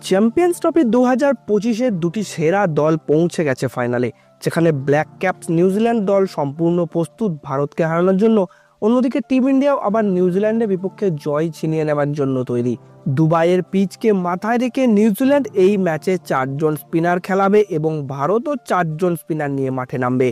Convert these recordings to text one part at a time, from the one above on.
Champions trophy 2025-এর দুটি সেরা দল পৌঁছে গেছে ফাইনালে, যেখানে ব্ল্যাক ক্যাপস নিউজিল্যান্ড দল সম্পূর্ণ প্রস্তুত ভারতকে হারানোর জন্য। অন্যদিকে টিম ইন্ডিয়াও আবার নিউজিল্যান্ডের বিপক্ষে জয় ছিনিয়ে নেওয়ার জন্য তৈরি। দুবাইয়ের পিচকে মাথায় রেখে নিউজিল্যান্ড এই ম্যাচে 4জন স্পিনার খেলাবে এবং ভারতও 4জন স্পিনার নিয়ে মাঠে নামবে।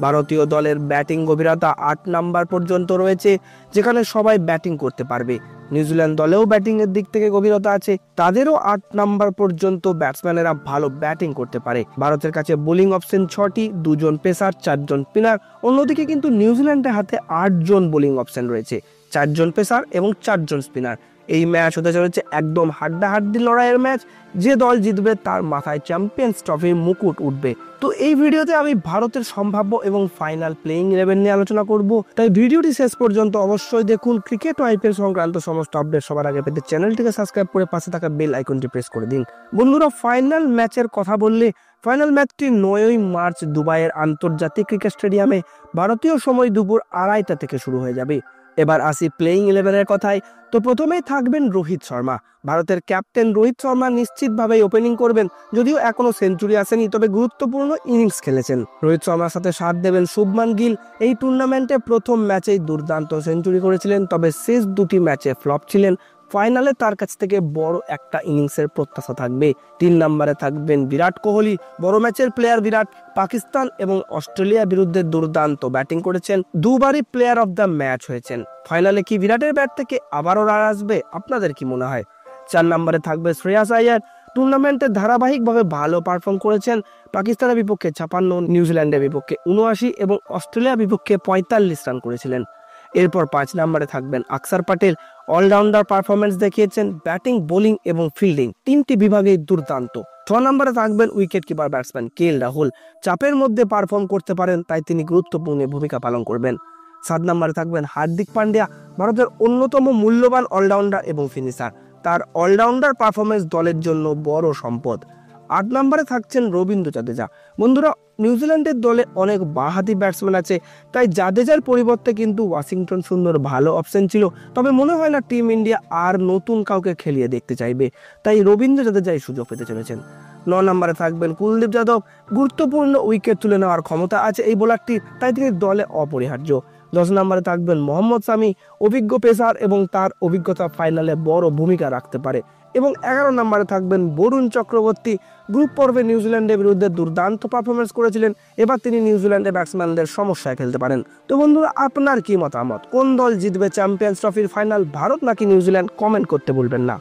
ভারতীয় দলের ব্যাটিং গভীরতা 8 নাম্বার পর্যন্ত রয়েছে, যেখানে সবাই ব্যাটিং করতে পারবে। নিউজিল্যান্ড দলেও ব্যাটিং এর দিক থেকে গভীরতা আছে, তাদেরও 8 নাম্বার পর্যন্ত ব্যাটসম্যানেরা ভালো ব্যাটিং করতে পারে। ভারতের কাছে বোলিং অপশন 6টি, 2জন পেসার, 4জন স্পিনার। অন্যদিকে কিন্তু নিউজিল্যান্ডের হাতে 8জন বোলিং অপশন রয়েছে, 4জন পেসার এবং 4জন স্পিনার। এই ম্যাচ হতে চলেছে একদম হাড্ডাহাড্ডি লড়াইয়ের ম্যাচ। যে দল জিতবে তার মাথায় চ্যাম্পিয়ন্স ট্রফির মুকুট উঠবে। তো এই ভিডিওতে আমি ভারতের সম্ভাব্য এবং ফাইনাল প্লেইং 11 নিয়ে আলোচনা করব, তাই ভিডিওটি শেষ পর্যন্ত অবশ্যই দেখুন। ক্রিকেট ও আইপিএল সংক্রান্ত সমস্ত আপডেট সবার আগে পেতে চ্যানেলটিকে সাবস্ক্রাইব করে পাশে থাকা বেল আইকনটি প্রেস করে দিন। বন্ধুরা, ফাইনাল ম্যাচের কথা বললে ফাইনাল ম্যাচটি 9ই মার্চ দুবাইয়ের আন্তর্জাতিক ক্রিকেট স্টেডিয়ামে ভারতীয় সময় দুপুর 2:30টা থেকে শুরু হয়ে যাবে। এবার আসি প্লেইং 11-এর কথায়। তো প্রথমেই থাকবেন রোহিত শর্মা। ভারতের ক্যাপ্টেন রোহিত শর্মা নিশ্চিতভাবেই ওপেনিং করবেন, যদিও এখনো সেঞ্চুরি আসেনি, তবে গুরুত্বপূর্ণ ইনিংস খেলেছেন। রোহিত শর্মার সাথে সাথ দেবেন শুভমান গিল। এই টুর্নামেন্টে প্রথম ম্যাচেই দুর্দান্ত সেঞ্চুরি করেছিলেন, তবে শেষ দুটি ম্যাচে ফ্লপ ছিলেন। ফাইনালে তার কাছ থেকে বড় একটা ইনিংসের প্রত্যাশা থাকবে। 3 নম্বরে থাকবেন বিরাট কোহলি। বড় ম্যাচের প্লেয়ার বিরাট পাকিস্তান এবং অস্ট্রেলিয়ার বিরুদ্ধে দুর্দান্ত ব্যাটিং করেছেন, দুবারই প্লেয়ার অফ দ্য ম্যাচ হয়েছেন। ফাইনালে কি বিরাটের ব্যাট থেকে আবারও রান আসবে? আপনাদের কি মনে হয়? 4 নম্বরে থাকবে শ্রেয়াস আইয়ার। টুর্নামেন্টে ধারাবাহিকভাবে ভালো পারফর্ম করেছেন। পাকিস্তানের বিপক্ষে 56, নিউজিল্যান্ডের বিপক্ষে 79 এবং অস্ট্রেলিয়ার বিপক্ষে 45 রান করেছিলেন। এরপর 5 নম্বরে থাকবেন আকসার প্যাটেল। অলরাউন্ডার পারফরমেন্স দেখিয়েছেন, ব্যাটিং, বোলিং এবং ফিল্ডিং 3টি বিভাগেই দুর্দান্ত। 6 নম্বরে থাকবেন wicket keeper batsman KL Rahul. চাপের মধ্যে পারফর্ম করতে পারেন, তাই তিনি গুরুত্বপূর্ণ ভূমিকা পালন করবেন। 7 নম্বরে থাকবেন হার্দিক পান্ডিয়া, ভারতের অন্যতম মূল্যবান অলরাউন্ডার এবং ফিনিশার। তার অলরাউন্ডার পারফরমেন্স দলের জন্য বড় সম্পদ। 8 নম্বরে থাকছেন রবীন্দ্র জাদেজা। বন্ধুরা, নিউজিল্যান্ডের দলে অনেক বাঁহাতি ব্যাটসম্যান আছে, তাই জাদেজার পরিবর্তে কিন্তু ওয়াশিংটন সুন্দর ভালো অপশন ছিল। তবে মনে হয় না টিম ইন্ডিয়া আর নতুন কাউকে খেলিয়ে দেখতে চাইবে, তাই রবীন্দ্র জাদেজাই সুযোগ পেতে চলেছেন। 9 নম্বরে থাকবেন কুলদীপ যাদব। গুরুত্বপূর্ণ উইকেট তুলে নেওয়ার ক্ষমতা আছে এই বোলারটির, তাই তিনি দলে অপরিহার্য। 10 নম্বরে থাকবেন মোহাম্মদ শামি, অভিজ্ঞ পেসার এবং তার অভিজ্ঞতা ফাইনালে বড় ভূমিকা রাখতে পারে। এবং 11 নম্বরে থাকবেন বরুণ চক্রবর্তী। গ্রুপ পর্বে নিউজিল্যান্ডের বিরুদ্ধে দুর্দান্ত পারফরমেন্স করেছিলেন, এবার তিনি নিউজিল্যান্ডের ব্যাটসম্যানদের সমস্যায় খেলতে পারেন। তো বন্ধুরা, আপনার কি মতামত? কোন দল জিতবে চ্যাম্পিয়ন্স ট্রফির ফাইনাল, ভারত নাকি নিউজিল্যান্ড? কমেন্ট করতে ভুলবেন না।